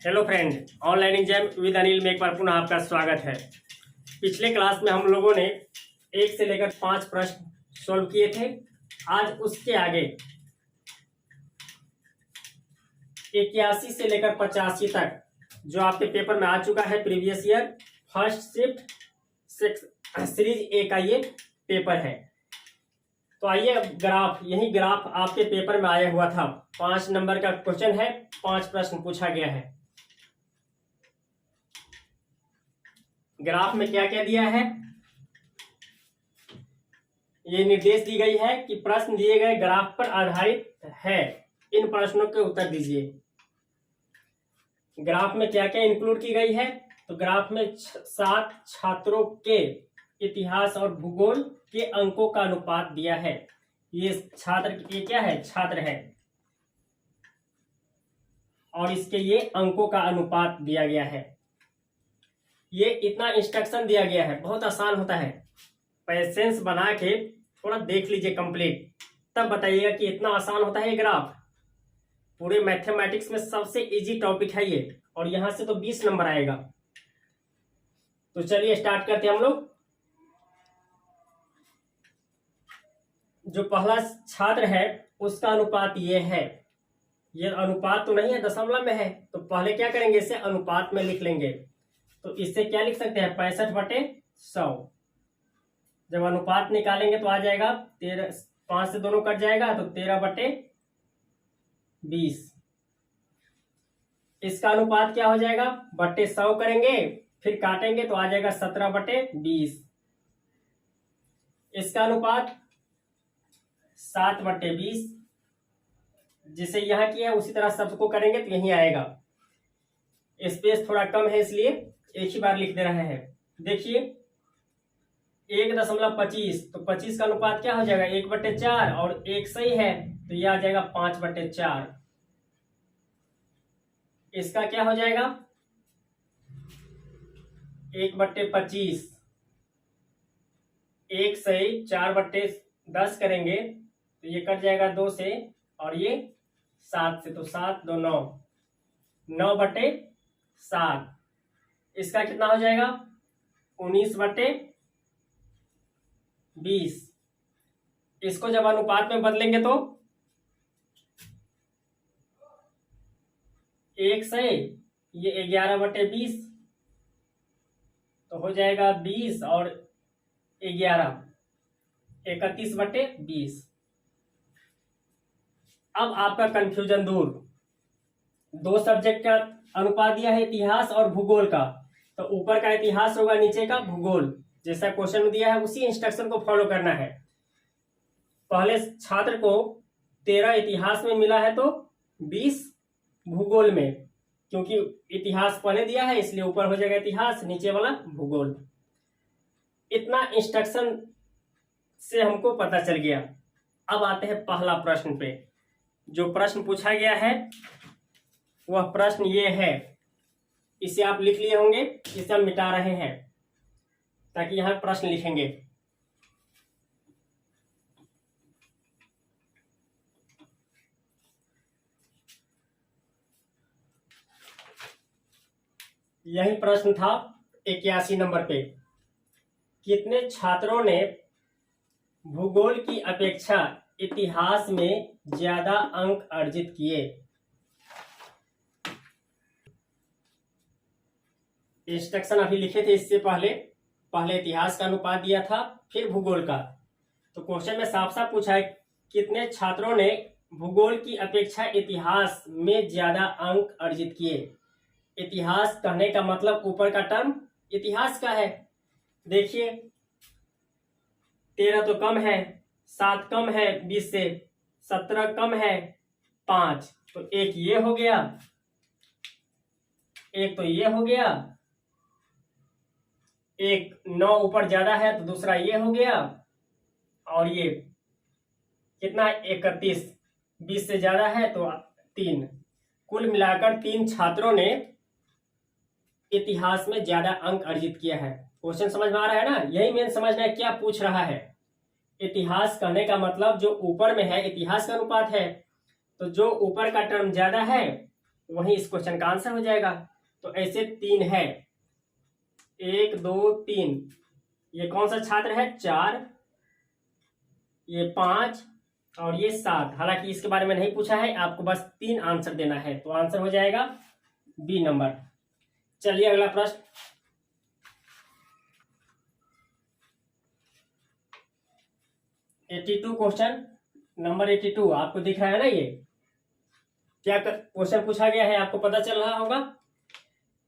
Hello friend, online exam with Anil में एक बार पुनः आपका स्वागत है। पिछले क्लास में हम लोगों ने 1 से लेकर 5 प्रश्न सॉल्व किए थे। आज उसके आगे 81 से लेकर 85 तक जो आपके पेपर में आ चुका है, previous year first shift series A का ये पेपर है। तो आइए, यही ग्राफ आपके पेपर में आया हुआ था। 5 नंबर का क्वेश्चन है, 5 प्रश्न पूछा गया है। ग्राफ में क्या क्या दिया है, ये निर्देश दी गई है कि प्रश्न दिए गए ग्राफ पर आधारित है, इन प्रश्नों के उत्तर दीजिए। ग्राफ में क्या क्या इंक्लूड की गई है, तो ग्राफ में 7 छात्रों के इतिहास और भूगोल के अंकों का अनुपात दिया है। ये क्या है, छात्र है, और इसके ये अंकों का अनुपात दिया गया है। ये इतना इंस्ट्रक्शन दिया गया है, बहुत आसान होता है। पेशेंस बना के थोड़ा देख लीजिए कंप्लीट, तब बताइएगा कि इतना आसान होता है ये ग्राफ। पूरे मैथमेटिक्स में सबसे इजी टॉपिक है ये, और यहां से तो 20 नंबर आएगा। तो चलिए स्टार्ट करते हैं हम लोग। जो पहला छात्र है उसका अनुपात ये है। ये अनुपात तो नहीं है, दशमलव में है, तो पहले क्या करेंगे, इसे अनुपात में लिख लेंगे। तो इससे क्या लिख सकते हैं, 65/100। जब अनुपात निकालेंगे तो आ जाएगा 13, 5 से दोनों कट जाएगा तो 13/20। इसका अनुपात क्या हो जाएगा, 100 करेंगे, फिर काटेंगे तो आ जाएगा 17/20। इसका अनुपात 7/20, जिसे यहां किया है उसी तरह सबको करेंगे तो यही आएगा। स्पेस थोड़ा कम है इसलिए एक ही बार लिख दे रहे हैं। देखिए 1.25, तो 25 का अनुपात क्या हो जाएगा, 1/4, और 1 सही है तो यह आ जाएगा 5/4। इसका क्या हो जाएगा, 1/25, 1 सही, 4/10 करेंगे तो ये कट जाएगा 2 से, और ये 7 से, तो 7 2 9, 9/7। इसका कितना हो जाएगा, 19/20। इसको जब अनुपात में बदलेंगे तो 1 से ये 11/20, तो हो जाएगा 20 और 11, 31/20। अब आपका कंफ्यूजन दूर। 2 सब्जेक्ट का अनुपात दिया है, इतिहास और भूगोल का, तो ऊपर का इतिहास होगा, नीचे का भूगोल। जैसा क्वेश्चन में दिया है उसी इंस्ट्रक्शन को फॉलो करना है। पहले छात्र को 13 इतिहास में मिला है तो 20 भूगोल में, क्योंकि इतिहास पहले दिया है इसलिए ऊपर हो जाएगा इतिहास, नीचे वाला भूगोल। इतना इंस्ट्रक्शन से हमको पता चल गया। अब आते हैं पहला प्रश्न पे। जो प्रश्न पूछा गया है वह प्रश्न ये है, इसे आप लिख लिए होंगे, इसे हम मिटा रहे हैं ताकि यहां प्रश्न लिखेंगे। यही प्रश्न था 81 नंबर पे। कितने छात्रों ने भूगोल की अपेक्षा इतिहास में ज्यादा अंक अर्जित किए। इंस्ट्रक्शन अभी लिखे थे, इससे पहले इतिहास का अनुपात दिया था, फिर भूगोल का। तो क्वेश्चन में साफ साफ पूछा है कितने छात्रों ने भूगोल की अपेक्षा इतिहास में ज्यादा अंक अर्जित किए। इतिहास कहने का मतलब ऊपर का टर्म इतिहास का है। देखिए 13 तो कम है, 7 कम है 20 से, 17 कम है 5, तो एक ये हो गया, एक तो ये हो गया, एक 9 ऊपर ज्यादा है तो दूसरा ये हो गया, और ये कितना 31, 20 से ज्यादा है तो 3। कुल मिलाकर 3 छात्रों ने इतिहास में ज्यादा अंक अर्जित किया है। क्वेश्चन समझ में आ रहा है ना, यही मेन समझना है क्या पूछ रहा है। इतिहास कहने का मतलब जो ऊपर में है इतिहास का अनुपात है, तो जो ऊपर का टर्म ज्यादा है वही इस क्वेश्चन का आंसर हो जाएगा। तो ऐसे 3 है, 1 2 3। ये कौन सा छात्र है? 4, ये 5 और ये 7। हालांकि इसके बारे में नहीं पूछा है, आपको बस 3 आंसर देना है, तो आंसर हो जाएगा बी नंबर। चलिए अगला प्रश्न। 82 क्वेश्चन नंबर 82 आपको दिख रहा है ना? ये क्या क्वेश्चन पूछा गया है आपको पता चल रहा होगा।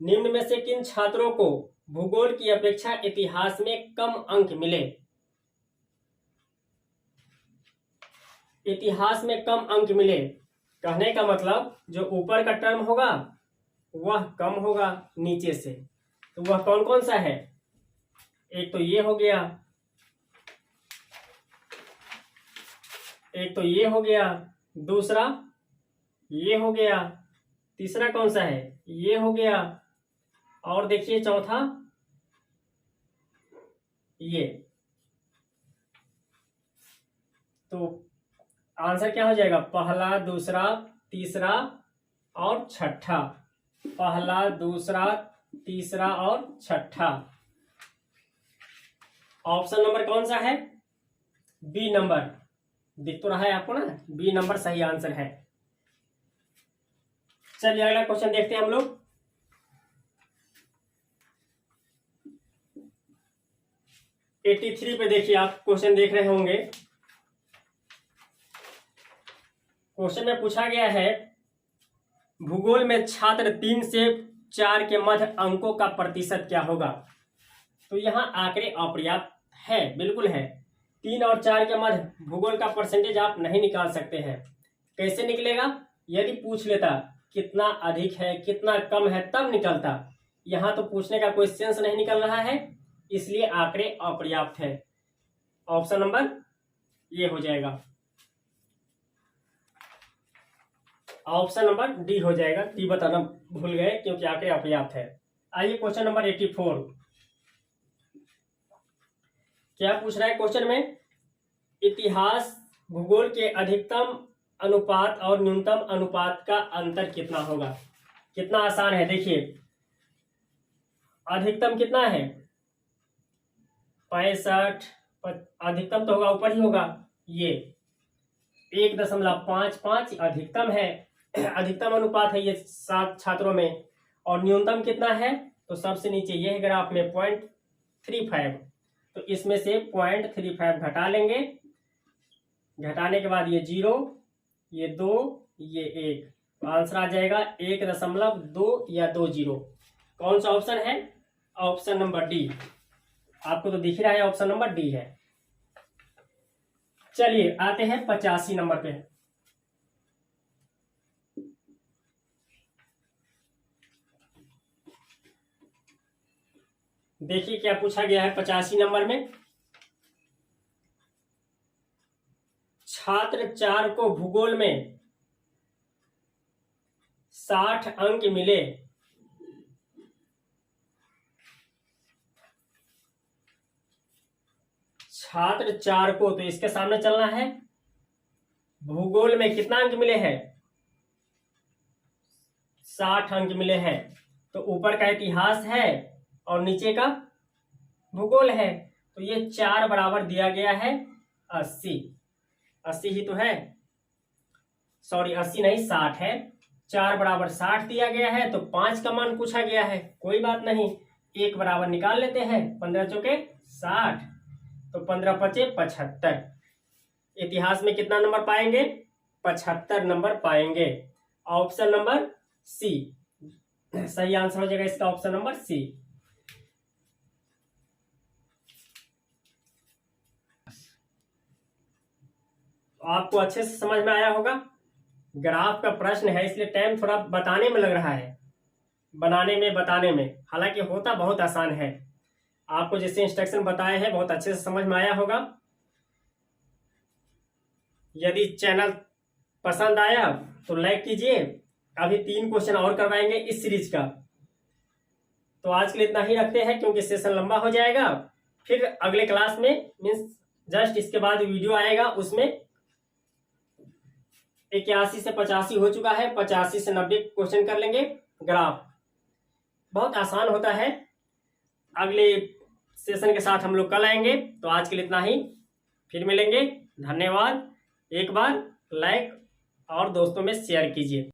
निम्न में से किन छात्रों को भूगोल की अपेक्षा इतिहास में कम अंक मिले? इतिहास में कम अंक मिले कहने का मतलब जो ऊपर का टर्म होगा वह कम होगा नीचे से। तो वह कौन कौन सा है? एक तो ये हो गया, एक तो ये हो गया, दूसरा ये हो गया, तीसरा कौन सा है? ये हो गया, और देखिए चौथा ये। तो आंसर क्या हो जाएगा? पहला, दूसरा, तीसरा और छठा। पहला, दूसरा, तीसरा और छठा। ऑप्शन नंबर कौन सा है? B number. दिख तो रहा है आपको ना? बी नंबर सही आंसर है। चलिए अगला क्वेश्चन देखते हैं हम लोग। एटी 83 पे देखिए, आप क्वेश्चन देख रहे होंगे। क्वेश्चन में पूछा गया है भूगोल में छात्र 3 से 4 के मध्य अंकों का प्रतिशत क्या होगा? तो यहाँ आंकड़े अपर्याप्त है, बिल्कुल है। 3 और 4 के मध्य भूगोल का परसेंटेज आप नहीं निकाल सकते हैं। कैसे निकलेगा? यदि पूछ लेता कितना अधिक है कितना कम है तब निकलता। यहाँ तो पूछने का कोई सेंस नहीं निकल रहा है, इसलिए आंकड़े अपर्याप्त है। ऑप्शन नंबर ये हो जाएगा, ऑप्शन नंबर डी हो जाएगा। डी बताना भूल गए क्योंकि आंकड़े अपर्याप्त है। आइए क्वेश्चन नंबर 84। क्या पूछ रहा है क्वेश्चन में? इतिहास भूगोल के अधिकतम अनुपात और न्यूनतम अनुपात का अंतर कितना होगा? कितना आसान है, देखिए। अधिकतम कितना है? 65। अधिकतम तो होगा, ऊपर ही होगा। ये 1.55 अधिकतम है। अधिकतम अनुपात है ये 7 छात्रों में। और न्यूनतम कितना है? तो सबसे नीचे ये है ग्राफ में 0.35। तो इसमें से 0.35 घटा लेंगे। घटाने के बाद ये 0, ये 2, ये 1। तो आंसर आ जाएगा 1.2 या 20। कौन सा ऑप्शन है? Option number D. आपको तो दिख रहा है ऑप्शन नंबर डी है। चलिए आते हैं 85 नंबर पे। देखिए क्या पूछा गया है 85 नंबर में। छात्र 4 को भूगोल में 60 अंक मिले। छात्र 4 को, तो इसके सामने चलना है। भूगोल में कितना अंक मिले हैं? 60 अंक मिले हैं। तो ऊपर का इतिहास है और नीचे का भूगोल है। तो ये 4 बराबर दिया गया है 80। 80 ही तो है, सॉरी 80 नहीं 60 है। 4 बराबर 60 दिया गया है, तो 5 का मान पूछा गया है। कोई बात नहीं, 1 बराबर निकाल लेते हैं। 15 चौके 60, तो 15 पचे 75। इतिहास में कितना नंबर पाएंगे? 75 नंबर पाएंगे। ऑप्शन नंबर सी सही आंसर हो जाएगा इसका, ऑप्शन नंबर सी। आपको अच्छे से समझ में आया होगा। ग्राफ का प्रश्न है इसलिए टाइम थोड़ा बताने में लग रहा है, बनाने में बताने में। हालांकि होता बहुत आसान है। आपको जैसे इंस्ट्रक्शन बताए हैं बहुत अच्छे से समझ में आया होगा। यदि चैनल पसंद आया तो लाइक कीजिए। अभी 3 क्वेश्चन और करवाएंगे इस सीरीज का। तो आज के लिए इतना ही रखते हैं क्योंकि सेशन लंबा हो जाएगा। फिर अगले क्लास में मीन्स जस्ट इसके बाद वीडियो आएगा, उसमें 81 से 85 हो चुका है, 85 से 90 क्वेश्चन कर लेंगे। ग्राफ बहुत आसान होता है। अगले सेशन के साथ हम लोग कल आएंगे। तो आज के लिए इतना ही, फिर मिलेंगे। धन्यवाद। एक बार लाइक और दोस्तों में शेयर कीजिए।